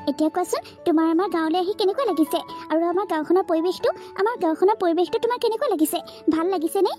এতিয়া কোৱাচোন তোমাৰ আমাৰ গাঁৱলৈ আহি কেনেকুৱা লাগিছে আৰু আমাৰ গাঁওখনৰ পৰিৱেশটো তোমাৰ কেনেকুৱা লাগিছে ভাল লাগিছে নে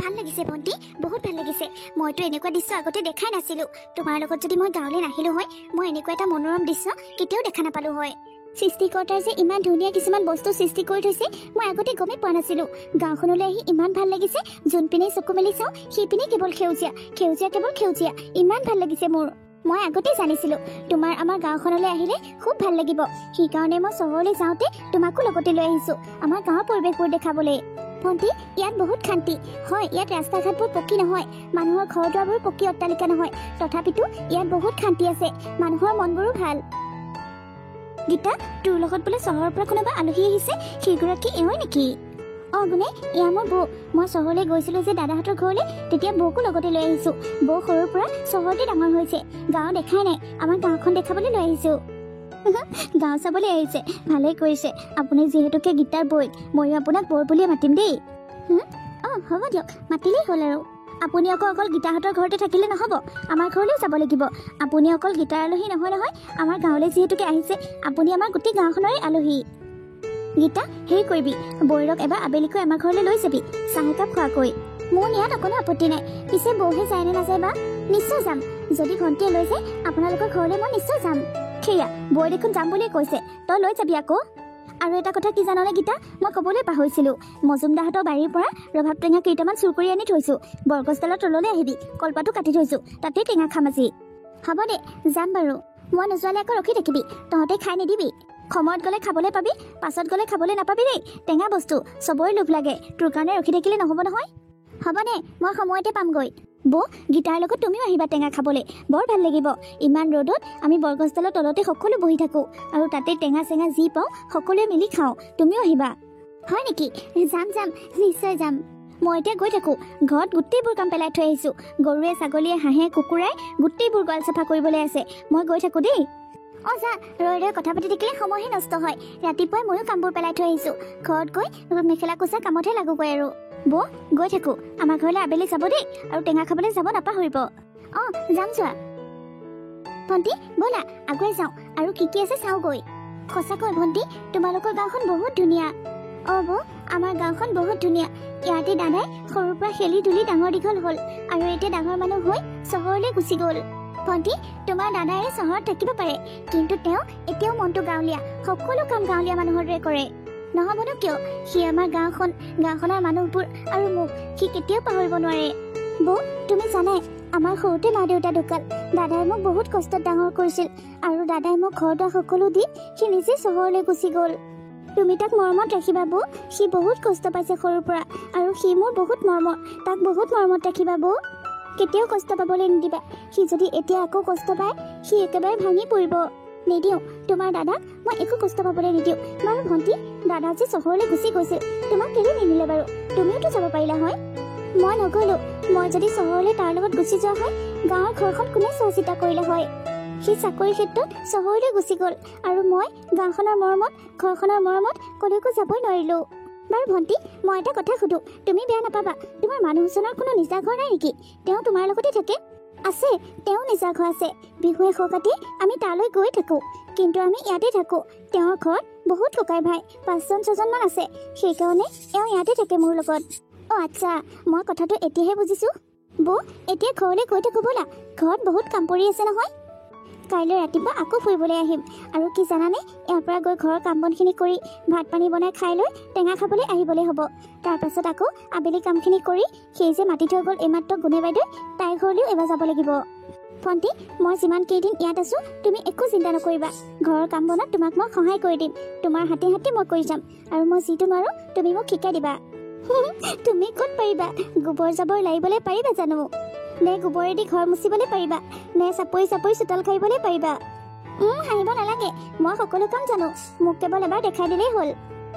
ভাল লাগিছে ভণ্টি বহুত ভাল লাগিছে মইতো এনেকুৱা দৃশ্য আগতে দেখাই নাছিলো তোমাৰ লগত যদি মই গাঁৱলৈ নাহিলো হয় মই এনেকুৱা এটা মনোৰম দৃশ্য কেতিয়াও দেখা নাপালো হয় সৃষ্টিকৰ্তাৰ যে ইমান ধুনীয়া কিছুমান বস্তু সৃষ্টি কৰি থৈছে মই আগতে গমেই পোৱা নাছিলো গাঁওখনলৈ আহি ইমান ভাল লাগিছে যোনপিনে চকু মেলি চাওঁ সেইপিনে কেৱল সেউজীয়া ইমান ভাল লাগিছে মোৰ মই আগতে জানিছিলো তোমাৰ আমাৰ গাঁওখনলৈ আহিলে খুব ভাল লাগিব সেইকাৰণে মই চহৰলৈ যাওঁতে তোমাকো লগতে লৈ আহিছো আমাৰ গাঁৱৰ পৰিৱেশবোৰ দেখাবলৈ ভণ্টি ইয়াত বহুত শান্তি হয় ইয়াত ৰাস্তা ঘাটবোৰ পকী নহয় মানুহৰ ঘৰ দুৱাৰবোৰ পকী অট্টালিকা নহয় তথাপিতো ইয়াত বহুত শান্তি আছে মানুহৰ মনবোৰো ভাল গীতা তোৰ লগত বোলে চহৰৰ পৰা কোনোবা আলহী আহিছে সেইগৰাকী এওঁই নেকি গুণে এয়া মোৰ বৌ মই চহৰলৈ গৈছিলো যে দাদাহঁতৰ ঘৰলৈ তেতিয়া বৌকো লগতে লৈ আহিছো বৌ সৰুৰ পৰা চহৰতে ডাঙৰ হৈছে গাঁও দেখাই নাই আমাৰ গাঁওখন দেখাবলৈ লৈ আহিছো গাঁও চাবলৈ আহিছে ভালেই কৰিছে আপুনি যিহেতুকে গীতাৰ বৈ ময়ো আপোনাক বৌ বুলিয়ে মাতিম দেই হ'ব দিয়ক মাতিলেই হ'ল আৰু আপুনি অকল গীতাহঁতৰ ঘৰতে থাকিলে নহ'ব আমাৰ ঘৰলৈও যাব লাগিব আপুনি অকল গীতাৰ আলহী নহয় আমাৰ গাঁৱলৈ যিহেতুকে আহিছে আপুনি আমাৰ গোটেই গাঁওখনৰে আলহী গীতা হেৰি কৰিবি বৈৰক এবাৰ আবেলিকৈ আমাৰ ঘৰলৈ লৈ যাবি চাহ একাপ খোৱাকৈ মোৰ ইয়াত অকণো আপত্তি নাই পিছে বৌহে যায় নে নাযায় বা নিশ্চয় যাম যদি ভণ্টিয়ে লৈ যায় আপোনালোকৰ ঘৰলৈ মই নিশ্চয় যাম সেয়া বৈ দেখোন যাম বুলিয়ে কৈছে তই লৈ যাবি আকৌ আৰু এটা কথা কি জাননে গীতা মই ক'বলৈ পাহৰিছিলোঁ মজুমদাহঁতৰ বাৰীৰ পৰা ৰভাব টেঙা কেইটামান চুৰ কৰি আনি থৈছোঁ বৰগছডালৰ তললৈ আহিবি কলপাতো কাটি থৈছোঁ তাতে টেঙা খাম আজি হ'ব দে যাম বাৰু মই নোযোৱালৈ আকৌ ৰখি থাকিবি তহঁতে খাই নিদিবি সময়ত গ'লে খাবলৈ পাবি পাছত গ'লে খাবলৈ নাপাবি দেই টেঙা বস্তু চবৰে লোভ লাগে তোৰ কাৰণে ৰখি থাকিলে নহ'ব নহয় হ'ব দে মই সময়তে পামগৈ বৌ গীতাৰ লগত তুমিও আহিবা টেঙা খাবলৈ বৰ ভাল লাগিব ইমান ৰ'দত আমি বৰগছডালৰ তলতে সকলো বহি থাকোঁ আৰু তাতে টেঙা চেঙা যি পাওঁ সকলোৱে মিলি খাওঁ তুমিও আহিবা হয় নেকি যাম নিশ্চয় যাম মই এতিয়া গৈ থাকোঁ ঘৰত গোটেইবোৰ কাম পেলাই থৈ আহিছোঁ গৰুৱে ছাগলীয়ে হাঁহে কুকুৰাই গোটেইবোৰ গঁৰাল চাফা কৰিবলৈ আছে মই গৈ থাকোঁ দেই যা ৰৈ কথা পাতি থাকিলে সময়হে নষ্ট হয় ৰাতিপুৱাই ময়ো কামবোৰ পেলাই থৈ আহিছোঁ ঘৰত গৈ মেখেলা কোচা কামতহে লাগোগৈ আৰু বৌ গৈ থাকোঁ আমাৰ ঘৰলৈ আবেলি যাব দেই আৰু টেঙা খাবলৈ যাব নাপাহৰিব যাম যোৱা ভণ্টি ব'লা আগুৱাই যাওঁ আৰু কি আছে চাওঁগৈ সঁচাকৈ ভণ্টি তোমালোকৰ গাঁওখন বহুত ধুনীয়া বৌ আমাৰ গাঁওখন বহুত ধুনীয়া ইয়াতে দাদাই সৰুৰ পৰা খেলি ধূলি ডাঙৰ দীঘল হ'ল আৰু এতিয়া ডাঙৰ মানুহ হৈ চহৰলৈ গুচি গ'ল ভণ্টি তোমাৰ দাদাই চহৰত থাকিব পাৰে কিন্তু তেওঁ এতিয়াও মনটো গাঁৱলীয়া সকলো কাম গাঁৱলীয়া মানুহৰ দৰে কৰে নহ'বনো কিয় সি আমাৰ গাঁওখনৰ মানুহবোৰ আৰু মোক সি কেতিয়াও পাহৰিব নোৱাৰে বৌ তুমি জানাই আমাৰ সৰুতে মা দেউতা ঢুকাল দাদাই মোক বহুত কষ্টত ডাঙৰ কৰিছিল আৰু দাদাই মোক ঘৰ দুৱাৰ সকলো দি সি নিজে চহৰলৈ গুচি গ'ল তুমি তাক মৰমত ৰাখিবা বৌ সি বহুত কষ্ট পাইছে সৰুৰ পৰা আৰু সি মোৰ বহুত মৰমৰ তাক বহুত মৰমত ৰাখিবা বৌ কেতিয়াও কষ্ট পাবলৈ নিদিবা সি যদি এতিয়া আকৌ কষ্ট পায় সি একেবাৰে ভাঙি পৰিব নিদিওঁ তোমাৰ দাদাক মই একো কষ্ট পাবলৈ নিদিওঁ বাৰু ভণ্টি দাদা যে চহৰলৈ গুচি গৈছিল তোমাক কেলৈ নিনিলে বাৰু তুমিওতো যাব পাৰিলা হয় মই নগ'লো মই যদি চহৰলৈ তাৰ লগত গুচি যোৱা হয় গাঁৱৰ ঘৰখন কোনে চোৱা চিতা কৰিলে হয় সি চাকৰিৰ ক্ষেত্ৰত চহৰলৈ গুচি গ'ল আৰু মই গাঁওখনৰ মৰমত ঘৰখনৰ মৰমত ক'লৈকো যাবই নোৱাৰিলোঁ বাৰু ভণ্টি মই এটা কথা সুধোঁ তুমি বেয়া নাপাবা তোমাৰ মানুহজনৰ কোনো নিজা ঘৰ নাই নেকি তেওঁ তোমাৰ লগতে থাকে আছে তেওঁ নিজা ঘৰ আছে বিহুৱে সকাতি আমি তালৈ গৈ থাকোঁ কিন্তু আমি ইয়াতে থাকোঁ তেওঁৰ ঘৰত বহুত ককাই ভাই 5-6জনমান আছে সেইকাৰণে এওঁ ইয়াতে থাকে মোৰ লগত আচ্ছা মই কথাটো এতিয়াহে বুজিছোঁ বৌ এতিয়া ঘৰলৈ গৈ থাকোঁ ব'লা ঘৰত বহুত কাম পৰি আছে নহয় কাইলৈ ৰাতিপুৱা আকৌ ফুৰিবলৈ আহিম আৰু কি জানানে ইয়াৰ পৰা গৈ ঘৰৰ কাম বনখিনি কৰি ভাত পানী বনাই খাই লৈ টেঙা খাবলৈ আহিবলৈ হ'ব তাৰপাছত আকৌ আবেলি কামখিনি কৰি সেই যে মাতি থৈ গ'ল এইমাত্ৰ গুণে বাইদেউ তাইৰ ঘৰলৈও এবাৰ যাব লাগিব ভণ্টি মই যিমান কেইদিন ইয়াত আছোঁ তুমি একো চিন্তা নকৰিবা ঘৰৰ কাম বনাত তোমাক মই সহায় কৰি দিম তোমাৰ হাতে মই কৰি যাম আৰু মই যিটো নোৱাৰোঁ তুমি মোক শিকাই দিবা তুমি ক'ত পাৰিবা গোবৰ জাবৰ লাৰিবলৈ পাৰিবা জানো নে গোবৰেদি ঘৰ মুচিবলৈ পাৰিবা নে চাপৰি চোতাল খাৰিবলৈ পাৰিবা হাঁহিব নালাগে মই সকলো কাম জানো মোক কেৱল এবাৰ দেখাই দিলেই হ'ল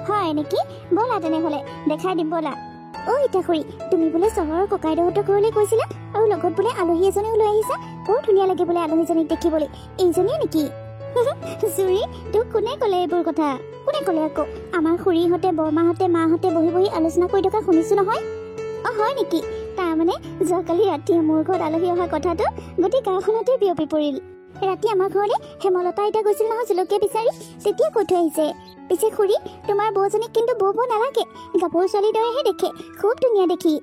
হয় নেকি ব'লা তেনেহ'লে দেখাই দিম ব'লা ইটাখুৰী তুমি বোলে চহৰৰ ককাইদেউহঁতৰ ঘৰলৈ গৈছিলা আৰু লগত বোলে আলহী এজনীও লৈ আহিছা বৰ ধুনীয়া লাগে বোলে আলহীজনীক দেখিবলৈ এইজনীয়ে নেকি চুৰি তোক কোনে ক'লে এইবোৰ কথা কোনে ক'লে আকৌ আমাৰ খুৰীহঁতে বৰমাহঁতে মাহঁতে বহি আলোচনা কৰি থকা শুনিছোঁ নহয় হয় নেকি তাৰমানে যোৱাকালি ৰাতিয়ে মোৰ ঘৰত আলহী অহা কথাটো গোটেই গাঁওখনতে বিয়পি পৰিল ৰাতি আমাৰ ঘৰলৈ হেমলতা আইতা গৈছিল নহয় জলকীয়া বিচাৰি, তেতিয়া কৈ থৈ আহিছে। পিছে খুৰী, তোমাৰ বৌজনীক কিন্তু বৌ নালাগে, গাভৰু ছোৱালীৰ দৰেহে দেখে, খুব ধুনীয়া দেখি।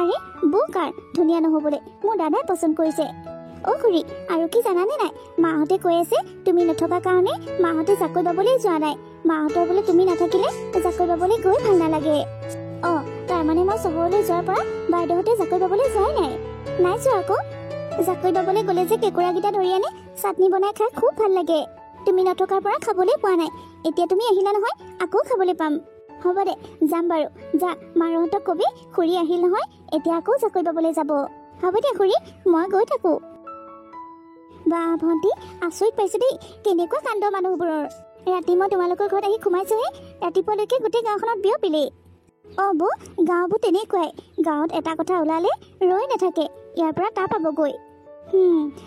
আৰে বৌ কাৰ ধুনীয়া নহ'বলৈ, মোৰ দাদাই পচন্দ কৰিছে। অ' খুৰী, আৰু কি জানানে নাই, মাহঁতে কৈ আছে তুমি নথকা কাৰণে মাহঁতে জাকৈ বাবলৈ যোৱা নাই। মাহঁতৰ বোলে তুমি নাথাকিলে জাকৈ বাবলৈ গৈ ভাল নালাগে। অঁ, তাৰমানে মই চহৰলৈ যোৱাৰ পৰা বাইদেউহঁতে জাকৈ বাবলৈ যোৱাই নাই। নাই যোৱা আকৌ। জাকৈ বাবলৈ গ'লে যে কেঁকুৰাকেইটা ধৰি আনে চাটনি বনাই খাই খুব ভাল লাগে। তুমি নথকাৰ পৰা খাবলৈ পোৱা নাই, এতিয়া তুমি আহিলা নহয় আকৌ খাবলৈ পাম। হ'ব দে, যাম বাৰু। যা মাৰহঁতক কবি খুৰী আহিল নহয়, এতিয়া আকৌ জাকৈ বাবলৈ যাব। হ'ব দে খুৰী, মই গৈ থাকোঁ। বা ভণ্টি, আচৰিত পাইছোঁ দেই, কেনেকুৱা কাণ্ড মানুহবোৰৰ। ৰাতি মই তোমালোকৰ ঘৰত আহি সোমাইছোঁহে, ৰাতিপুৱালৈকে গোটেই গাঁওখনত বিয়পিলে। অঁ বৌ, গাঁওবোৰ তেনেকুৱাই, গাঁৱত এটা কথা ওলালে ৰৈ নাথাকে, ইয়াৰ পৰা তাৰ পাবগৈ।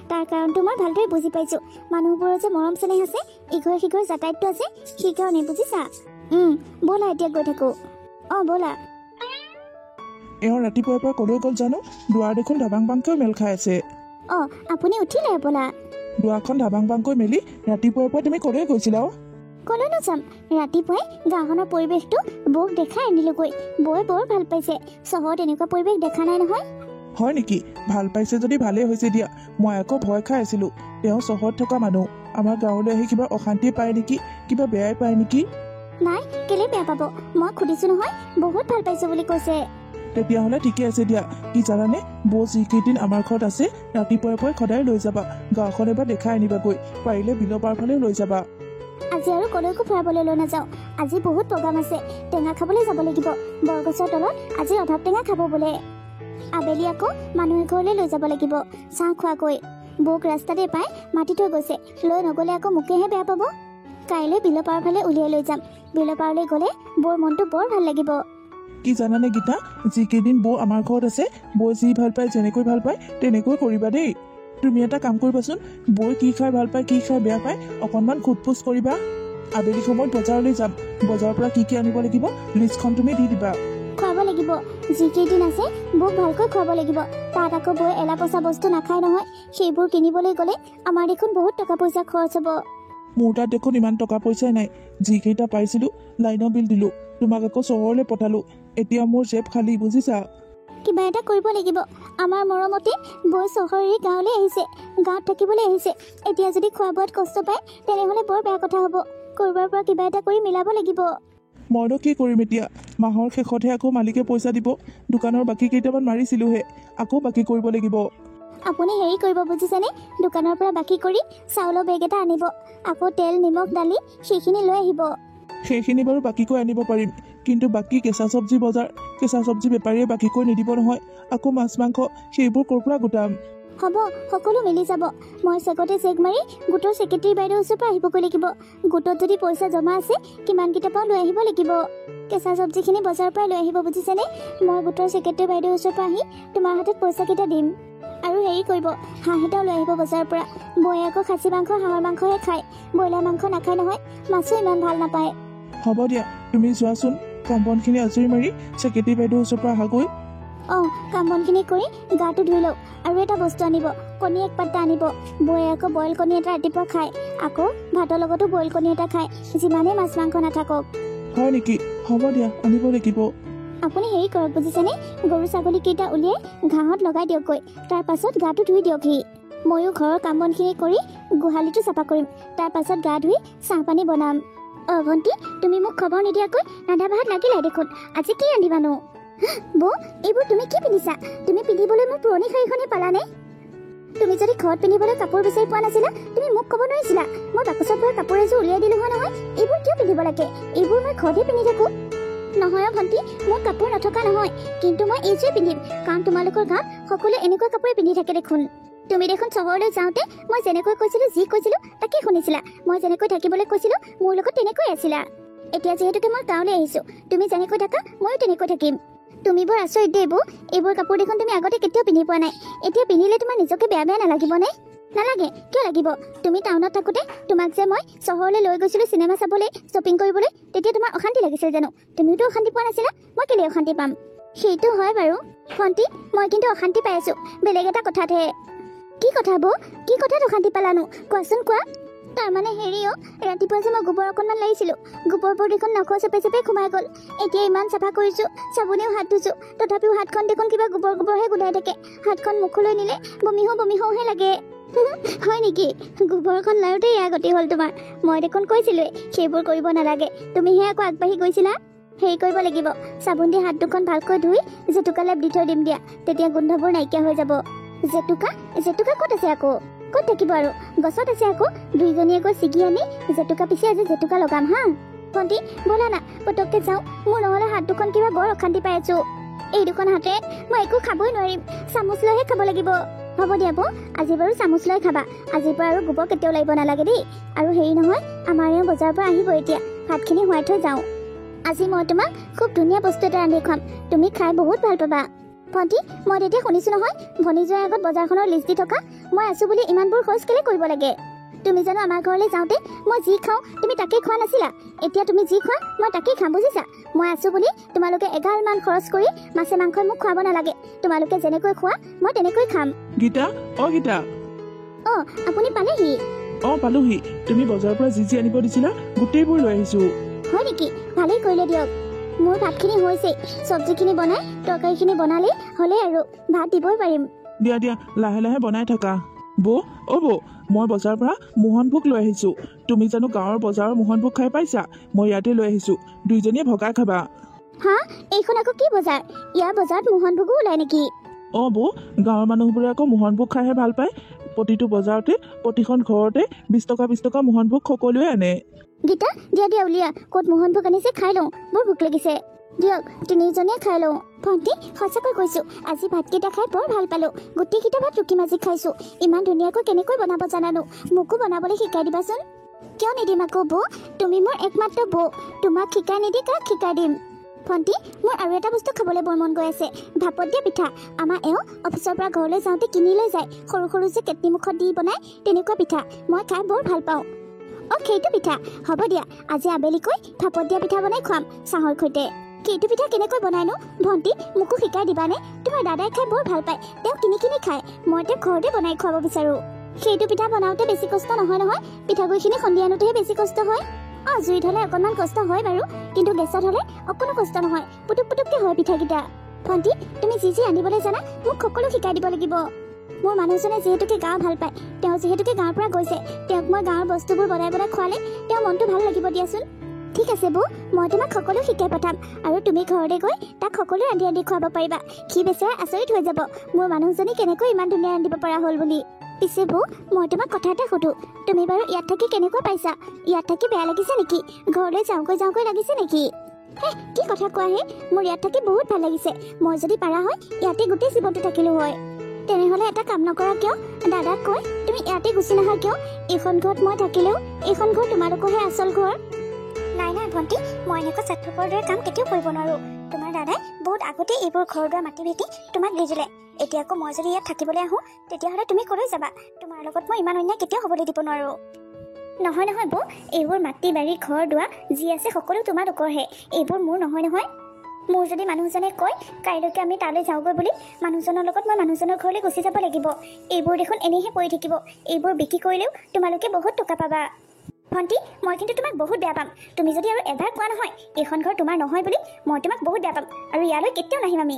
তাৰ কাৰণটো মই ভালদৰে বুজি পাইছোঁ। মানুহবোৰৰ যে মৰম চেনেহ আছে, ইঘৰে সিঘৰে যাতায়াতটো আছে, সেইকাৰণে বুজিছা। ব'লা এতিয়া গৈ থাকোঁ। অঁ ব'লা। এওঁ ৰাতিপুৱাৰ পৰা ক'লৈ গ'ল জানো, দুৱাৰ দেখোন ধাবাং বাংকৈ মেল খাই আছে। অঁ, আপুনি উঠিলে বোলা। দুৱাৰখন ধাবাং বাংকৈ মেলি ৰাতিপুৱাৰ পৰা তুমি ক'লৈ গৈছিলা? ক'লৈ নাযাম, ৰাতিপুৱাই গাঁওখনৰ পৰিৱেশটো বৌক দেখাই আনিলোগৈ। বৌয়ে বৰ ভাল পাইছে, চহৰত এনেকুৱা পৰিৱেশ দেখা নাই নহয়। হয় নেকি? ভাল পাইছে যদি ভালেই হৈছে দিয়া। মই আকৌ ভয় খাই আছিলোঁ, তেওঁ চহৰত থকা মানুহ, আমাৰ গাঁৱলৈ আহি কিবা অশান্তিয়ে পায় নেকি, কিবা বেয়াই পায় নেকি। নাই, কেলে বেয়া পাব, মই সুধিছোঁ নহয়, বহুত ভাল পাইছোঁ বুলি কৈছে। তেতিয়াহ'লে ঠিকে আছে দিয়া। কি জানানে, বৌ যিকেইদিন আমাৰ ঘৰত আছে ৰাতিপুৱাই পুৱাই সদায় লৈ যাবা, গাঁওখন এবাৰ দেখাই আনিবাগৈ, পাৰিলে বিলৰ পাৰ ফালেও লৈ যাবা। আজি আৰু কলৈকো ফুৰাবলৈ লৈ নাযাওঁ, আজি বহুত প্ৰগ্ৰাম আছে, টেঙা খাবলৈ যাব লাগিব। বৰগছৰ তলত আজি অধক টেঙা খাব বোলে। আবেলি আকৌ মানুহ এঘৰলৈ লৈ যাব লাগিব, চাহ খোৱাকৈ। বৌক ৰাস্তাতে পাই মাতি থৈ গৈছে, লৈ নগ'লে আকৌ মোকেহে বেয়া পাব। কাইলৈ বিলৰ পাৰৰ ফালে উলিয়াই লৈ যাম, বিলৰ পাৰলৈ গ'লে বৌৰ মনটো বৰ ভাল লাগিব। কি জানানে গীতা, যিকেইদিন বৌ আমাৰ ঘৰত আছে, বৌ যি ভাল পায় যেনেকৈ ভাল পায় তেনেকৈ কৰিবা দেই। তুমি এটা কাম কৰিবাচোন, বৌ কি খাই ভাল পায় কি খাই বেয়া পায় অকণমান সোধ-পোছ কৰিবা। আবেলি সময়ত বজাৰলৈ যাম, বজাৰৰ পৰা কি কি আনিব লাগিব লিষ্টখন তুমি দি দিবা। খুৱাব লাগিব, যিকেইদিন আছে বৌক ভালকৈ খুৱাব লাগিব। তাত আকৌ বৌয়ে এলা পচা বস্তু নাখায় নহয়, সেইবোৰ কিনিবলৈ গ'লে আমাৰ দেখোন বহুত টকা পইচা খৰচ হ'ব। মোৰ তাত দেখোন ইমান টকা পইচাই নাই, যিকেইটা পাইছিলোঁ লাইনৰ বিল দিলোঁ, তোমাক আকৌ চহৰলৈ পঠালোঁ, এতিয়া মোৰ জেপ খালী, বুজিছা। কিবা এটা কৰিব লাগিব। আমাৰ মৰমতে বৈ চহৰেৰে গাঁৱলৈ আহিছে, গাঁৱত থাকিবলৈ আহিছে, এতিয়া যদি খোৱা বোৱাত কষ্ট পায় তেনেহ'লে বৰ বেয়া কথা হ'ব। ক'ৰবাৰ পৰা কিবা এটা কৰি মিলাব লাগিব। মইনো কি কৰিম এতিয়া, মাহৰ শেষতহে আকৌ মালিকে পইচা দিব, দোকানৰ বাকী কেইটামান মাৰিছিলোঁহে, আকৌ বাকী কৰিব লাগিব। আপুনি হেৰি কৰিব বুজিছেনে, দোকানৰ পৰা বাকী কৰি চাউলৰ বেগ এটা আনিব, আকৌ তেল নিমখ দালি সেইখিনি লৈ আহিব। সেইখিনি বাৰু বাকীকৈ আনিব পাৰিম, কিন্তু বাকী কেঁচা চব্জি বজাৰ, কেঁচা চব্জি বেপাৰীয়ে বাকীকৈ নিদিব নহয়, আকৌ মাছ মাংস সেইবোৰ ক'ৰ পৰা গোটাম। হ'ব, সকলো মিলি যাব। মই চেকতে চেক মাৰি গোটৰ ছেক্ৰেটাৰী বাইদেউৰ ওচৰৰ পৰা আহিবগৈ লাগিব। গোটত যদি পইচা জমা আছে কিমানকেইটা পাওঁ লৈ আহিব লাগিব। কেঁচা চব্জিখিনি বজাৰৰ পৰা লৈ আহিব বুজিছেনে। মই গোটৰ ছেক্ৰেটাৰী বাইদেউৰ ওচৰৰ পৰা আহি তোমাৰ হাতত পইচাকেইটা দিম। আৰু হেৰি কৰিব, হাঁহ এটাও লৈ আহিব বজাৰৰ পৰা। বৌয়ে আকৌ খাচী মাংস হাঁহৰ মাংসহে খায়, ব্ৰইলাৰ মাংস নাখায় নহয়, মাছো ইমান ভাল নাপায়। হ'ব দিয়া, তুমি যোৱাচোন, কাম বনখিনি আজৰি মাৰি ছেক্ৰেটাৰী বাইদেউৰ ওচৰৰ পৰা আহাগৈ। অঁ, কাম বনখিনি কৰি গাটো ধুই লওক। আৰু এটা বস্তু আনিব, কণী এক পাত্তা আনিব। বৌয়ে আকৌ বইল কণী এটা ৰাতিপুৱা খায়, আকৌ ভাতৰ লগতো বইল কণী এটা খায়, যিমানেই মাছ মাংস নাথাকক। হয় নেকি? হ'ব দিয়া, আনিব লাগিব। আপুনি হেৰি কৰক বুজিছেনে, গৰু ছাগলীকেইটা উলিয়াই ঘাঁহত লগাই দিয়কগৈ, তাৰ পাছত গাটো ধুই দিয়কহি। ময়ো ঘৰৰ কাম বনখিনি কৰি গোহালিটো চাফা কৰিম, তাৰ পাছত গা ধুই চাহপানী বনাম। অঁ ভণ্টি, তুমি মোক খবৰ নিদিয়াকৈ ৰন্ধা বঢ়াত লাগিলাই দেখোন, আজি কি ৰান্ধিবানো? বৌ, এইবোৰ তুমি কি পিন্ধিছা? তুমি পিন্ধিবলৈ মোৰ পুৰণি শাৰীখনেই পালানে? তুমি যদি ঘৰত পিন্ধিবলৈ কাপোৰ বিচাৰি পোৱা নাছিলা তুমি মোক ক'ব নোৱাৰিছিলা? মই বাকচৰ পৰা কাপোৰ এযোৰ উলিয়াই দিলোঁ হয় নহয়। এইবোৰ কিয় পিন্ধিব লাগে? এইবোৰ মই ঘৰতে পিন্ধি থাকোঁ। নহয় ভণ্টি, মোৰ কাপোৰ নথকা নহয়, কিন্তু মই এইযোৰে পিন্ধিম, কাৰণ তোমালোকৰ গাঁৱত সকলোৱে এনেকুৱা কাপোৰে পিন্ধি থাকে দেখোন। তুমি দেখোন চহৰলৈ যাওঁতে মই যেনেকৈ কৈছিলোঁ, যি কৈছিলোঁ তাকে শুনিছিলা। মই যেনেকৈ থাকিবলৈ কৈছিলোঁ মোৰ লগত তেনেকৈ আছিলা। এতিয়া যিহেতুকে মই গাঁৱলৈ আহিছোঁ, তুমি যেনেকৈ থাকা ময়ো তেনেকৈ থাকিম। তুমি বৰ আচৰিত দেই বৌ, এইবোৰ কাপোৰ দেখোন তুমি আগতে কেতিয়াও পিন্ধি পোৱা নাই, এতিয়া পিন্ধিলে তোমাৰ নিজকে বেয়া বেয়া নালাগিবনে? নালাগে, কিয় লাগিব? তুমি টাউনত থাকোঁতে তোমাক যে মই চহৰলৈ লৈ গৈছিলোঁ চিনেমা চাবলৈ, শ্বপিং কৰিবলৈ, তেতিয়া তোমাৰ অশান্তি লাগিছিল জানো? তুমিওতো অশান্তি পোৱা নাছিলা, মই কেলৈ অশান্তি পাম? সেইটো হয় বাৰু ভণ্টি, মই কিন্তু অশান্তি পাই আছোঁ বেলেগ এটা কথাতহে। কি কথা বৌ? কি কথাত অশান্তি পালানো? কোৱাচোন কোৱা। তাৰমানে হেৰি ৰাতিপুৱা যে মই গোবৰ অকণমান লাগিছিলোঁ, গোবৰবোৰ দেখোন নখৰ চেপে চেপে সোমাই গ'ল। এতিয়া ইমান চাফা কৰিছোঁ, চাবোনেও হাত ধুইছোঁ, তথাপিও হাতখন দেখোন কিবা গোবৰ গোবৰহে গোন্ধাই থাকে। হাতখন মুখলৈ নিলে বমি হওঁহে লাগে। হয় নেকি? গোবৰখন লাৰোঁতে এয়া গতি হ'ল তোমাৰ। মই দেখোন কৈছিলোঁৱেই সেইবোৰ কৰিব নালাগে, তুমিহে আকৌ আগবাঢ়ি গৈছিলা। হেৰি কৰিব লাগিব, চাবোন দি হাত দুখন ভালকৈ ধুই জেতুকা লেপ দি থৈ দিম দিয়া, তেতিয়া গোন্ধবোৰ নাইকিয়া হৈ যাব। জেতুকা ক'ত আছে আকৌ? ক'ত থাকিব আৰু, গছত আছে আকৌ। দুইজনীয়ে গৈ ছিগি আনি জেতুকা পিছি আজি জেতুকা লগাম হা। ভণ্টি ব'লা না, পটককৈ যাওঁ। মোৰ নহ'লে হাত দুখন কিবা বৰ অশান্তি পাই আছোঁ। এই দুখন হাতে মই একো খাবই নোৱাৰিম, চামুচ লৈহে খাব লাগিব। হ'ব দিয়া বৌ, আজি বাৰু চামুচ লৈ খাবা। আজিৰ পৰা আৰু গোবৰ কেতিয়াও লাগিব নালাগে দেই। আৰু হেৰি নহয়, আমাৰ এওঁ বজাৰৰ পৰা আহিব এতিয়া, ভাতখিনি শুৱাই থৈ যাওঁ। আজি মই তোমাক খুব ধুনীয়া বস্তু এটা ৰান্ধি খুৱাম, তুমি খাই বহুত ভাল পাবা। ভণ্টি, মই তেতিয়া শুনিছোঁ নহয় ভনী যোৱাৰ আগত বজাৰখনৰ লিষ্ট দি থকা। মই আছোঁ বুলি ইমানবোৰ খৰচ কেলৈ কৰিব লাগে? তুমি জানো আমাৰ ঘৰলৈ যাওঁতে মই যি খাওঁ তুমি তাকেই খোৱা নাছিলা? এতিয়া তুমি যি খোৱা মই তাকেই খাম, বুজিছা? মই আছোঁ বুলি তোমালোকে এগালমান খৰচ কৰি মাছে মাংসই মোক খুৱাব নালাগে। তোমালোকে যেনেকৈ খোৱা মই তেনেকৈ খাম। গীতা, গীতা। আপুনি পালেহি? পালোহি। তুমি বজাৰৰ পৰা যি আনিব দিছিলা গোটেইবোৰ লৈ আহিছোঁ। হয় নেকি? ভালেই কৰিলে দিয়ক। মোৰ ভাতখিনি হৈছেই, চব্জিখিনি বনাই তৰকাৰীখিনি বনালেই হ'লেই আৰু ভাত দিবই পাৰিম। দিয়া লাহে লাহে বনাই থাকা। বৌ, মই বজাৰৰ পৰা মোহনভোগ লৈ আহিছোঁ। তুমি জানো গাঁৱৰ বজাৰৰ মোহনভোগ খাই পাইছা? মই ইয়াতে লৈ আহিছোঁ, দুইজনীয়ে ভগাই খাবা। হা? এইখন আকৌ কি বজাৰ? ইয়াৰ বজাৰত মোহনভোগো ওলাই নেকি? বৌ, গাঁৱৰ মানুহবোৰে আকৌ মোহনভোগ খাইহে ভাল পায়। প্ৰতিটো বজাৰতে প্ৰতিখন ঘৰতে 20 টকা মোহনভোগ সকলোৱে আনে। গীতা, দিয়া উলিয়া। ক'ত মোহনভোগ আনিছে খাই লওঁ, বৰ ভোক লাগিছে। দিয়ক, তিনিজনীয়ে খাই লওঁ। ভণ্টি, সঁচাকৈ কৈছোঁ আজি ভাতকেইটা খাই বৰ ভাল পালোঁ। গোটেইকেইটা ভাত ৰুকি মাজি খাইছোঁ। ইমান ধুনীয়াকৈ কেনেকৈ বনাব জানানো? মোকো বনাবলৈ শিকাই দিবাচোন। কিয় নিদিম আকৌ বৌ? তুমি মোৰ একমাত্ৰ বৌ, তোমাক শিকাই নিদি কাক শিকাই দিম? ভণ্টি, মোৰ আৰু এটা বস্তু খাবলৈ বৰ মন গৈ আছে, ভাপত দিয়া পিঠা। আমাৰ এওঁ অফিচৰ পৰা ঘৰলৈ যাওঁতে কিনি লৈ যায়, সৰু সৰু যে কেটলি মুখত দি বনাই তেনেকুৱা পিঠা। মই খাই বৰ ভাল পাওঁ। সেইটো পিঠা। হ'ব দিয়া, আজি আবেলিকৈ ভাপত দিয়া পিঠা বনাই খুৱাম চাহৰ সৈতে। সেইটো পিঠা কেনেকৈ বনাইনো ভণ্টি? মোকো শিকাই দিবানে? তোমাৰ দাদাই খাই বৰ ভাল পায়, তেওঁ কিনি খায়। মই তেওঁক ঘৰতে বনাই খুৱাব বিচাৰোঁ। সেইটো পিঠা বনাওঁতে বেছি কষ্ট নহয়। পিঠাগুড়িখিনি খুন্দি আনোতেহে বেছি কষ্ট হয়। জুইত হ'লে অকণমান কষ্ট হয় বাৰু, কিন্তু গেছত হ'লে অকণো কষ্ট নহয়, পুটুককৈ হয় পিঠাকেইটা। ভণ্টি, তুমি যি আনিবলৈ জানা মোক সকলো শিকাই দিব লাগিব। মোৰ মানুহজনে যিহেতুকে গাঁও ভাল পায়, তেওঁ যিহেতুকে গাঁৱৰ পৰা গৈছে, তেওঁক মই গাঁৱৰ বস্তুবোৰ বনাই খোৱালে তেওঁৰ মনটো ভাল লাগিব দিয়াচোন। ঠিক আছে বৌ, মই তোমাক সকলো শিকাই পঠাম, আৰু তুমি ঘৰতে গৈ তাক সকলো ৰান্ধি খুৱাব পাৰিবা। সি বেচেৰা আচৰিত হৈ যাব, মোৰ মানুহজনী কেনেকৈ ইমান ধুনীয়া ৰান্ধিব পৰা হ'ল বুলি। পিছে বৌ, মই তোমাক কথা এটা সুধো, তুমি বাৰু ইয়াত থাকি কেনেকুৱা পাইছা? ইয়াত থাকি বেয়া লাগিছে নেকি? ঘৰলৈ যাওঁকৈ লাগিছে নেকি? কি কথা কোৱা হে? মোৰ ইয়াত থাকি বহুত ভাল লাগিছে। মই যদি পাৰা হয় ইয়াতে গোটেই জীৱনটো থাকিলো হয়। তেনেহ'লে এটা কাম নকৰা কিয়? দাদাক কৈ তুমি ইয়াতে গুচি নাহা কিয়? এইখন ঘৰত মই থাকিলেও এইখন ঘৰ তোমালোকৰহে আচল ঘৰ। নাই ভণ্টি, মই এনেকুৱা স্বাৰ্থপৰৰ দৰে কাম কেতিয়াও কৰিব নোৱাৰোঁ। তোমাৰ দাদাই বহুত আগতে এইবোৰ ঘৰ দুৱাৰ মাটি ভেটি তোমাক দি দিলে। এতিয়া আকৌ মই যদি ইয়াত থাকিবলৈ আহোঁ, তেতিয়াহ'লে তুমি ক'লৈ যাবা? তোমাৰ লগত মই ইমান অন্যায় কেতিয়াও হ'বলৈ দিব নোৱাৰোঁ। নহয় বৌ, এইবোৰ মাটি বাৰী ঘৰ দুৱাৰ যি আছে সকলো তোমালোকৰহে, এইবোৰ মোৰ নহয়। মোৰ যদি মানুহজনে কয় কাইলৈকে আমি তালৈ যাওঁগৈ বুলি, মানুহজনৰ লগত মই মানুহজনৰ ঘৰলৈ গুচি যাব লাগিব। এইবোৰ দেখোন এনেহে পৰি থাকিব, এইবোৰ বিক্ৰী কৰিলেও তোমালোকে বহুত টকা পাবা। ভণ্টি, মই কিন্তু তোমাক বহুত বেয়া পাম। তুমি যদি আৰু এবাৰ কোৱা নহয় এইখন ঘৰ তোমাৰ নহয় বুলি, মই তোমাক বহুত বেয়া পাম, আৰু ইয়ালৈ কেতিয়াও নাহিম আমি।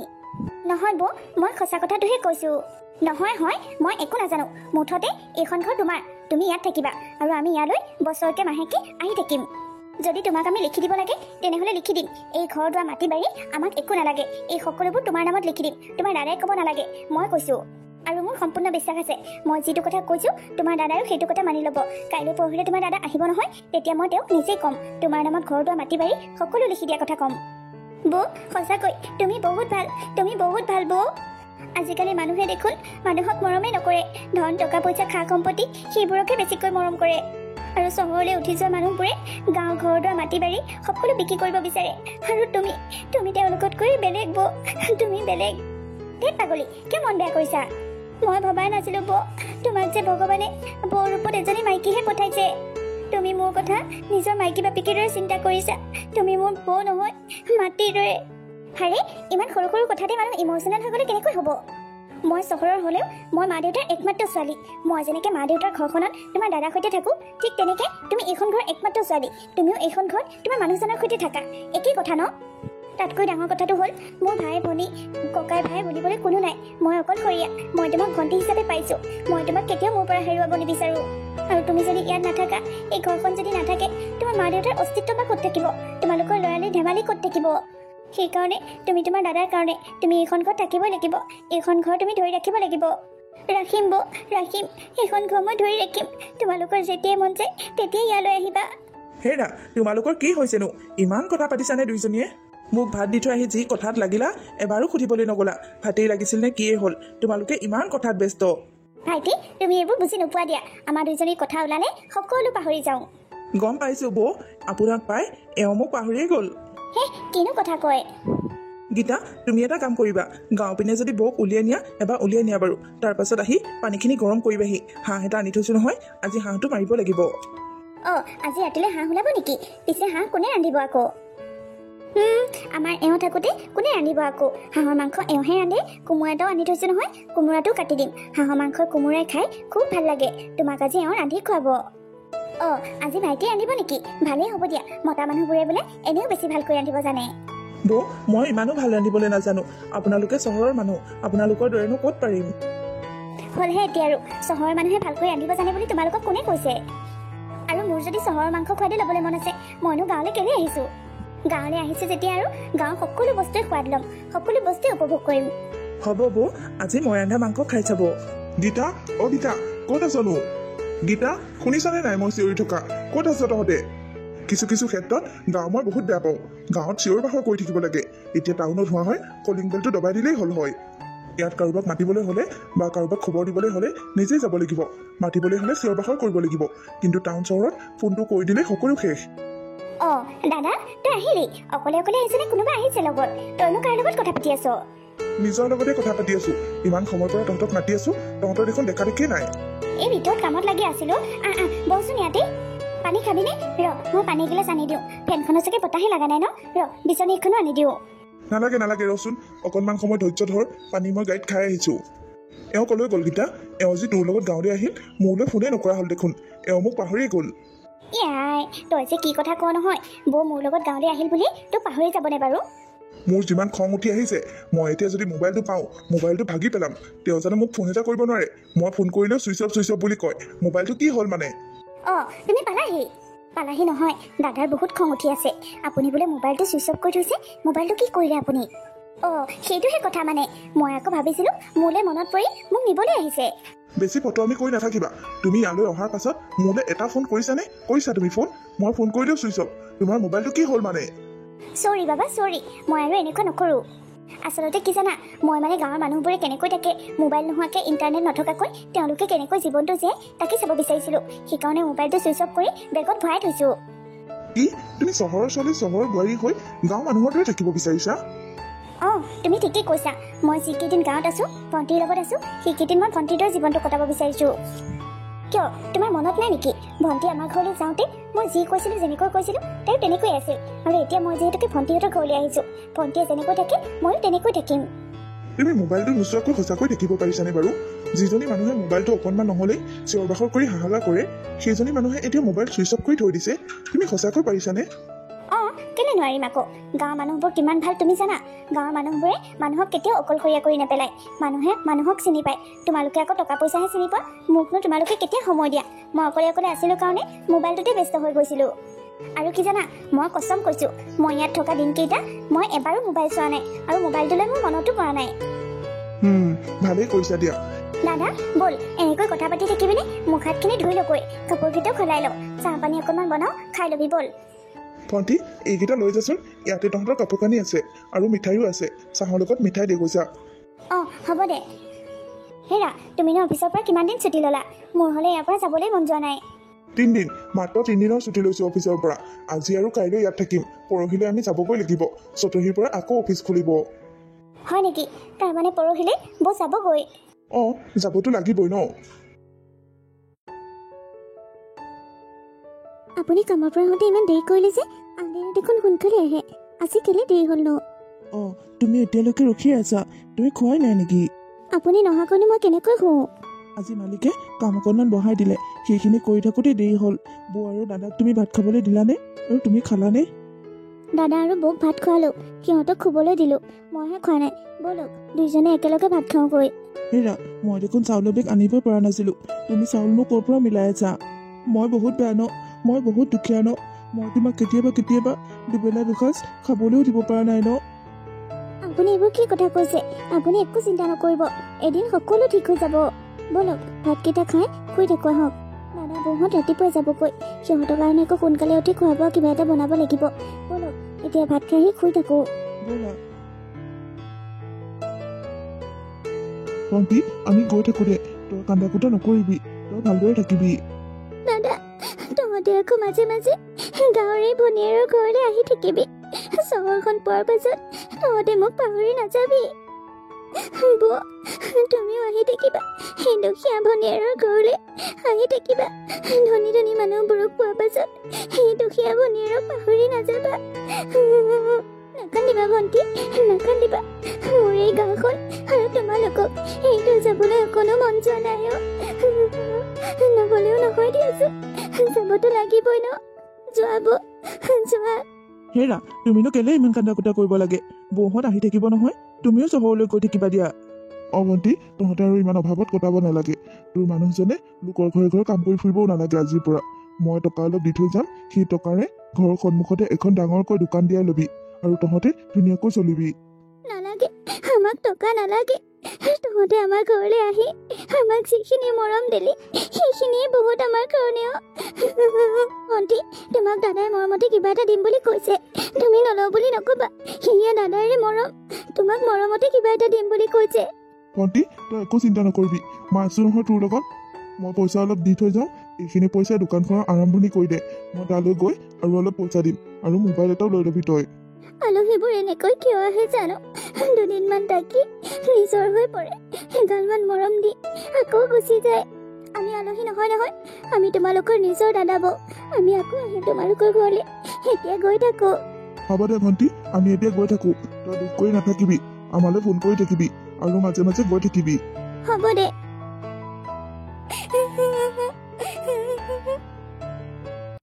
নহয় বৌ, মই সঁচা কথাটোহে কৈছোঁ। নহয়, মই একো নাজানো। মুঠতে এইখন ঘৰ তোমাৰ, তুমি ইয়াত থাকিবা, আৰু আমি ইয়ালৈ বছৰকে মাহেকে আহি থাকিম। যদি তোমাক আমি লিখি দিব লাগে তেনেহ'লে লিখি দিম। এই ঘৰ দুৱাৰ মাটি বাৰী আমাক একো নালাগে, এই সকলোবোৰ তোমাৰ নামত লিখি দিম। তোমাৰ দাদাই ক'ব নালাগে, মই কৈছোঁ। আৰু মোৰ সম্পূৰ্ণ বিশ্বাস আছে, মই যিটো কথা কৈছোঁ তোমাৰ দাদায়ো সেইটো কথা মানি ল'ব। কাইলৈ পৰহিলৈ তোমাৰ দাদা আহিব নহয়, তেতিয়া মই তেওঁক নিজেই ক'ম, তোমাৰ নামত ঘৰ দুৱাৰ মাটি বাৰী সকলো লিখি দিয়া কথা ক'ম। বৌ, সঁচাকৈ তুমি বহুত ভাল বৌ। আজিকালি মানুহে দেখোন মানুহক মৰমেই নকৰে, ধন টকা পইচা খা সম্পত্তি সেইবোৰকে বেছিকৈ মৰম কৰে। আৰু চহৰলৈ উঠি যোৱা মানুহবোৰে গাঁও ঘৰ দুৱাৰ মাটি বাৰী সকলো বিক্ৰী কৰিব বিচাৰে। আৰু তুমি তেওঁলোকতকৈ বেলেগ বৌ, তুমি বেলেগ। ধেত পাগলী, কিয় মন বেয়া কৰিছা? মই ভবাই নাছিলোঁ বৌ, তোমাক যে ভগৱানে বৌ ৰূপত এজনী মাইকীহে পঠাইছে। তুমি মোৰ কথা নিজৰ মাইকী বাপেকীৰ দৰে চিন্তা কৰিছা। তুমি মোৰ বৌ নহয়, মাটিৰ দৰে। হাৰে, ইমান সৰু কথাতে মানুহ ইম'চনেল হৈ গ'লে কেনেকৈ হ'ব? মই চহৰৰ হ'লেও মই মা দেউতাৰ একমাত্ৰ ছোৱালী। মই যেনেকৈ মা দেউতাৰ ঘৰখনত তোমাৰ দাদাৰ সৈতে থাকোঁ, ঠিক তেনেকৈ তুমি এইখন ঘৰৰ একমাত্ৰ ছোৱালী। তুমিও এইখন ঘৰত তোমাৰ মানুহজনৰ সৈতে থাকা। একেই কথা ন? তাতকৈ ডাঙৰ কথাটো হ'ল মোৰ ভাই ভনী ককাই ভাই বুলিবলৈ কোনো নাই। মই অকলশৰীয়া। মই তোমাক ভণ্টি হিচাপে পাইছোঁ। মই তোমাক কেতিয়াও মোৰ পৰা হেৰুৱাব নিবিচাৰোঁ। আৰু তুমি যদি ইয়াত নাথাকা, এই ঘৰখন যদি নাথাকে, তোমাৰ মা দেউতাৰ অস্তিত্ব বা ক'ত থাকিব? তোমালোকৰ লৰালি ধেমালি ক'ত থাকিব? সেইকাৰণে তুমি তোমাৰ দাদাৰ কাৰণে তুমি এইখন ঘৰত থাকিবই লাগিব। এইখন ঘৰ তুমি ধৰি ৰাখিব লাগিব। ৰাখিম বৌ, ৰাখিম। এইখন ঘৰ মই ধৰি ৰাখিম। তোমালোকৰ যেতিয়াই মন যায় তেতিয়াই ইয়ালৈ আহিবা। হেৰা, তোমালোকৰ কি হৈছেনো? ইমান কথা পাতিছানে দুইজনীয়ে? মোক ভাত দি থৈ আহি যি কথাত লাগিলা, এবাৰো সুধিবলৈ নগলা। ভাতেই লাগিছিল নে কিয়েই হ'ল? তোমালোকে ইমান কথাত ব্যস্ত। ভাইটি, তুমি এইবোৰ বুজি নোপোৱা দিয়া। আমাৰ দুইজনীৰ কথা ওলালে সকলো পাহৰি যাওঁ। গম পাইছোঁ বৌ, আপোনাক পাই এওঁ মোক পাহৰিয়ে গ'ল। হে, কিনো কথা কয়? গীতা, তুমি এটা কাম কৰিবা। গাঁও পিনে যদি বৌক উলিয়াই নিয়া, এবাৰ উলিয়াই নিয়া বাৰু। তাৰপাছত আহি পানীখিনি গৰম কৰিবাহি। হাঁহ এটা আনি থৈছোঁ নহয়, আজি হাঁহটো মাৰিব লাগিব। অঁ, আজি ৰাতিলৈ হাঁহ ওলাব নেকি? পিছে হাঁহ কোনে ৰান্ধিব আকৌ? আমাৰ এওঁ থাকোঁতে কোনে ৰান্ধিব আকৌ? হাঁহৰ মাংস এওঁহে ৰান্ধে। কোমোৰা এটাও আনি থৈছোঁ নহয়, কোমোৰাটো কাটি দিম। হাঁহৰ মাংসৰ কোমোৰাই খাই খুব ভাল লাগে। তোমাক আজি এওঁ ৰান্ধি খুৱাব। অঁ, আজি ভাইটিয়ে ৰান্ধিব নেকি? ভালেই হ'ব দিয়া। মতা মানুহবোৰে বোলে এনেও বেছি ভালকৈ ৰান্ধিব জানে। বৌ, মই ইমানো ভাল ৰান্ধিবলৈ নাজানো। আপোনালোকে চহৰৰ মানুহ, আপোনালোকৰ দৰেনো ক'ত পাৰিম? হ'লহে এতিয়া আৰু চহৰৰ মানুহে ভালকৈ ৰান্ধিব জানে বুলি তোমালোকক কোনে কৈছে? আৰু মোৰ যদি চহৰৰ মাংস খুৱাই ল'বলৈ মন আছে, মইনো গাঁৱলৈ কেলৈ আহিছোঁ? গাঁৱলৈ আহিছোঁ যেতিয়া আৰু গাঁৱৰ সকলো বস্তুৱে সোৱাদ ল'ম, সকলো বস্তুৱে উপভোগ কৰিম। হ'ব বৌ, আজি মই ৰন্ধা মাংস খাই চাব। গীতা, অ' গীতা, ক'ত আছনো? গীতা, শুনিছানে নাই মই চিঞৰি থকা? ক'ত আছ তহঁতে? কিছু কিছু ক্ষেত্ৰত গাঁও মই বহুত বেয়া পাওঁ। গাঁৱত চিঞৰ বাখৰ কৰি থাকিব লাগে। এতিয়া টাউনত হোৱা হয় কলিং বেলটো দবাই দিলেই হ'ল হয়। ইয়াত কাৰোবাক মাতিবলৈ হ'লে বা কাৰোবাক খবৰ দিবলৈ হ'লে নিজেই যাব লাগিব। মাতিবলৈ হ'লে চিঞৰ বাখৰ কৰিব লাগিব। কিন্তু টাউন চহৰত ফোনটো কৰি দিলেই সকলো শেষ। অঁ, দাদা, তই আহিলি? অকলে অকলে আহিছে নে কোনোবা আহিছে লগত? তইনো কাৰ লগত কথা পাতি আছ? নিজৰ লগতে কথা পাতি আছো। ইমান সময়ৰ পৰা তহঁতক মাতি আছো, তহঁতৰ দেখোন দেখা দেখিয়ে নাই। এই ভিতৰত কামত লাগি আছিলো। বহচোন ইয়াতে। পানী খাবিনে? মই পানী এগিলাচ আনি দিওঁ। ফেনখনৰ চাগে বতাহে লগা নাই ন? বিচনী এখনো আনি দিওঁ। নালাগে নালাগে, ৰচোন অকণমান সময় ধৈৰ্য ধৰ। পানী মই গাড়ীত খাই আহিছো। এওঁ কলৈ গ'ল গীতা? এওঁ যি তোৰ লগত গাঁৱলৈ আহিল, মোলৈ ফোনে নকৰা হ'ল দেখোন। এওঁ মোক পাহৰিয়ে গ'ল। ইয়াই, তই যে কি কথা কৱ নহয়। বৌ মোৰ লগত গাঁৱলৈ আহিল বুলি তোক পাহৰি যাবনে বাৰু? মোৰ যিমান খং উঠি আহিছে, মই এতিয়া যদি মোবাইলটো পাওঁ, মোবাইলটো ভাগি পেলাম। তেওঁ জানো মোক ফোন এটা কৰিব নোৱাৰে? মই ফোন কৰিলেও চুইচ অফ বুলি কয়। মোবাইলটো কি হ'ল মানে? অঁ, তুমি পালাহি? পালাহি নহয়, দাদাৰ বহুত খং উঠি আছে। আপুনি বোলে মোবাইলটো চুইচ অফ কৰি থৈছে। মোবাইলটো কি কৰিলে আপুনি? অঁ, সেইটোহে কথা মানে। মই আকৌ ভাবিছিলোঁ মোলৈ মনত পৰি মোক নিবলৈ আহিছে। বেছি ফটোৱামি কৰি নাথাকিবা। তুমি ইয়ালৈ অহাৰ পাছত মোলৈ এটা ফোন কৰিছানে? কৰিছা তুমি ফোন? মই ফোন কৰিলেও চুইচ অফ। তোমাৰ মোবাইলটো কি হ'ল মানে? চৰি বাবা, চৰি। মই আৰু এনেকুৱা নকৰোঁ। আচলতে কি জানা, মই মানে গাঁৱৰ মানুহবোৰে কেনেকৈ থাকে, মোবাইল নোহোৱাকৈ ইণ্টাৰনেট নথকাকৈ তেওঁলোকে কেনেকৈ জীৱনটো জীয়াই তাকে চাব বিচাৰিছিলোঁ। সেইকাৰণে মোবাইলটো চুইচ অফ কৰি বেগত ভৰাই থৈছোঁ। কি? তুমি চহৰৰ ছোৱালী, চহৰৰ বোৱাৰী হৈ গাঁৱৰ মানুহৰ দৰে থাকিব বিচাৰিছা? অঁ, তুমি ঠিকেই কৈছা। মই যিকেইদিন গাঁৱত আছোঁ, ভণ্টিৰ লগত আছোঁ, সেইকেইদিন মই ভণ্টিৰ দৰে জীৱনটো কটাব বিচাৰিছোঁ। কিয়, তোমাৰ মনত নাই নেকি? ভণ্টি আমাৰ ঘৰলৈ যাওঁতে মই যি কৈছিলোঁ, যেনেকৈ কৈছিলোঁ, তাইও তেনেকৈ আছিল। আৰু এতিয়া মই যিহেতুকে ভণ্টিহঁতৰ ঘৰলৈ আহিছোঁ, ভণ্টিয়ে যেনেকৈ থাকে ময়ো তেনেকৈ থাকিম। তুমি মোবাইলটো নোচোৱাকৈ সঁচাকৈ থাকিব পাৰিছানে বাৰু? যিজনী মানুহে মোবাইলটো অকণমান নহ'লেই চিঞৰ বাখৰ কৰি হাহাকাৰ কৰে, সেইজনী মানুহে এতিয়া মোবাইল চুইচ অফ কৰি থৈ দিছে। তুমি সঁচাকৈ পাৰিছানে? অঁ, কেলে নোৱাৰিম আকৌ। গাঁৱৰ মানুহবোৰ কিমান ভাল তুমি জানা? গাঁৱৰ মানুহবোৰে মানুহক কেতিয়াও অকলশৰীয়া কৰি নেপেলায়। মানুহে মানুহক চিনি পায়। তোমালোকে আকৌ টকা পইচাহে চিনি পোৱা। মোকনো তোমালোকে কেতিয়া সময় দিয়া? মই অকলে অকলে আছিলোঁ কাৰণে মোবাইলটোতে ব্যস্ত হৈ গৈছিলোঁ। আৰু কি জানা, মই কচম কৈছোঁ, মই ইয়াত থকা দিনকেইটা মই এবাৰো মোবাইল চোৱা নাই। আৰু মোবাইলটোলৈ মোৰ মনতো পৰা নাই। ভালেই কৰিছা দিয়া। দাদা, ব'ল এনেকৈ কথা পাতি থাকিবিনে? মুখ হাতখিনি ধুই লগৈ, কাপোৰকেইটাও সলাই লওঁ, চাহ পানী অকণমান বনাওঁ, খাই ল'বি ব'ল। ভণ্টি, এইকেইটা লৈ যাচোন। ইয়াতে তহঁতৰ কাপোৰ কানি আছে আৰু মিঠাইও আছে। চাহৰ লগত মিঠাই দি গৈছা। অঁ, হ'ব দে। হেৰা, তুমিনো অফিচৰ পৰা কিমান দিন ছুটি ল'লা? মোৰ হ'লে ইয়াৰ পৰা যাবলৈ মন যোৱা নাই। 3 দিন, মাত্ৰ 3 দিনৰ ছুটি লৈছোঁ অফিচৰ পৰা। আজি আৰু কাইলৈ ইয়াত থাকিম। পৰহিলৈ আমি যাবগৈ লাগিব। 14ৰ পৰা আকৌ অফিচ খুলিব। হয় নেকি? তাৰমানে পৰহিলৈ বৌ যাবগৈ? অঁ, যাবতো লাগিবই ন। আপুনি কামৰ পৰা আহোঁতে ইমান দেৰি কৰিলে যে? আনে দেখোন সোনকালে আহে। আজি কেলে দেৰি হ'ল ন? অঁ, তুমি এতিয়ালৈকে ৰখি আছা? তুমি খোৱাই নাই নেকি? আপুনি নহাকৈনো মই কেনেকৈ শুওঁ? আজি মালিকে কাম অকণমান বঢ়াই দিলে, সেইখিনি কৰি থাকোঁতে দেৰি হ'ল। বৌ আৰু দাদাক তুমি ভাত খাবলৈ দিলানে? আৰু তুমি খালানে? দাদা আৰু বৌক ভাত খোৱালোঁ, সিহঁতক শুবলৈ দিলোঁ, মইহে খোৱা নাই। ব'লক দুইজনে একেলগে ভাত খাওঁগৈ। হেৰা, মই দেখোন চাউলৰ বেগ আনিব পৰা নাছিলোঁ। তুমি চাউলনো ক'ৰ পৰা মিলাই আছা? মই বহুত বেয়া ন, মই বহুত দুখীয়া ন। মই তোমাক কেতিয়াবা কেতিয়াবা দুবেলা দুসাঁজ খাবলৈও দিব পৰা নাই ন। আপুনি এইবোৰ কি কথা কৈছে? আপুনি একো চিন্তা নকৰিব, এদিন সকলো ঠিক হৈ যাব। ব'লক ভাতকেইটা খাই শুই থাকোঁ আহক। দাদা বৌহঁত ৰাতিপুৱাই যাবগৈ, সিহঁতৰ কাৰণে আকৌ সোনকালে উঠি খোৱা বোৱা কিবা এটা বনাব লাগিব। ব'লক এতিয়া ভাত খাই আহি শুই থাকোঁ। ব'লা। ভণ্টি, আমি গৈ থাকো দে। তই কান্দা কুটা নকৰিবি, তই ভালদৰে থাকিবি। দাদা তহঁতে আকৌ মাজে মাজে গাঁৱৰ এই ভনীয়েৰৰ ঘৰলৈ আহি থাকিবি। চহৰখন পোৱাৰ পাছত তহঁতে মোক পাহৰি নাযাবি। বৌ তুমিও আহি থাকিবা, সেই দুখীয়া ভনীয়েৰৰ ঘৰলৈ আহি থাকিবা। ধনী ধনী মানুহবোৰক পোৱাৰ পাছত সেই দুখীয়া ভনীয়েৰক পাহৰি নাযাবা। নাকান্দিবা ভণ্টি, নাকান্দিবা। মোৰ এই গাঁওখন আৰু তোমালোকক এইটো যাবলৈ অকণো মন যোৱা নাই। নগলেও নহয় দিয়াচোন, যাবতো লাগিবই ন। যোৱা বৌ, যোৱা। হেৰা, তুমিনো কেলে ইমান কান্দা কুটা কৰিব লাগে? বৌহঁত আহি থাকিব নহয়, তুমিও চহৰলৈ গৈ থাকিবা দিয়া। ভণ্টি, তহঁতে আৰু ইমান অভাৱত কটাব নালাগে। তোৰ মানুহজনে লোকৰ ঘৰে ঘৰে কাম কৰি ফুৰিবও নালাগে আজিৰ পৰা। মই টকা অলপ দি থৈ যাম, সেই টকাৰে ঘৰৰ সন্মুখতে এখন ডাঙৰকৈ দোকান দিয়াই ল'বি, আৰু তহঁতে ধুনীয়াকৈ চলিবি। নালাগে, আমাক টকা নালাগে। তহঁতে আমাৰ ঘৰলৈ আহি আমাক যিখিনি মৰম দিলি সেইখিনিয়ে বহুত আমাৰ কাৰণেও। ভণ্টি, তোমাক দাদাই মৰমতে কিবা এটা দিম বুলি কৈছে, তুমি নলওঁ বুলি নকবা। সেয়া দাদাৰে মৰম, তোমাক মৰমতে কিবা এটা দিম বুলি কৈছে। ভণ্টি, তই একো চিন্তা নকৰিবি, মই আছো নহয় তোৰ লগত। মই পইচা অলপ দি থৈ যাওঁ, এইখিনি পইচা দোকানখনৰ আৰম্ভণি কৰি দে। মই তালৈ গৈ আৰু অলপ পইচা দিম, আৰু মোবাইল এটাও লৈ ল'বি তই। আলহীবোৰ এনেকৈ কিয় আহে জানো? দুদিনমান থাকি নিজৰ হৈ পৰে, এগালমান মৰম দি আকৌ গুচি যায়। আমি আলহী নহয় নহয়, আমি তোমালোকৰ নিজৰ দাদা বৌ। আমি আকৌ আহিম তোমালোকৰ ঘৰলৈ, এতিয়া গৈ থাকো। হ'ব দে ভণ্টি, আমি এতিয়া গৈ থাকো। তই দুখ কৰি নাথাকিবি, আমালৈ ফোন কৰি থাকিবি, আৰু মাজে মাজে গৈ থাকিবি। হ'ব দে।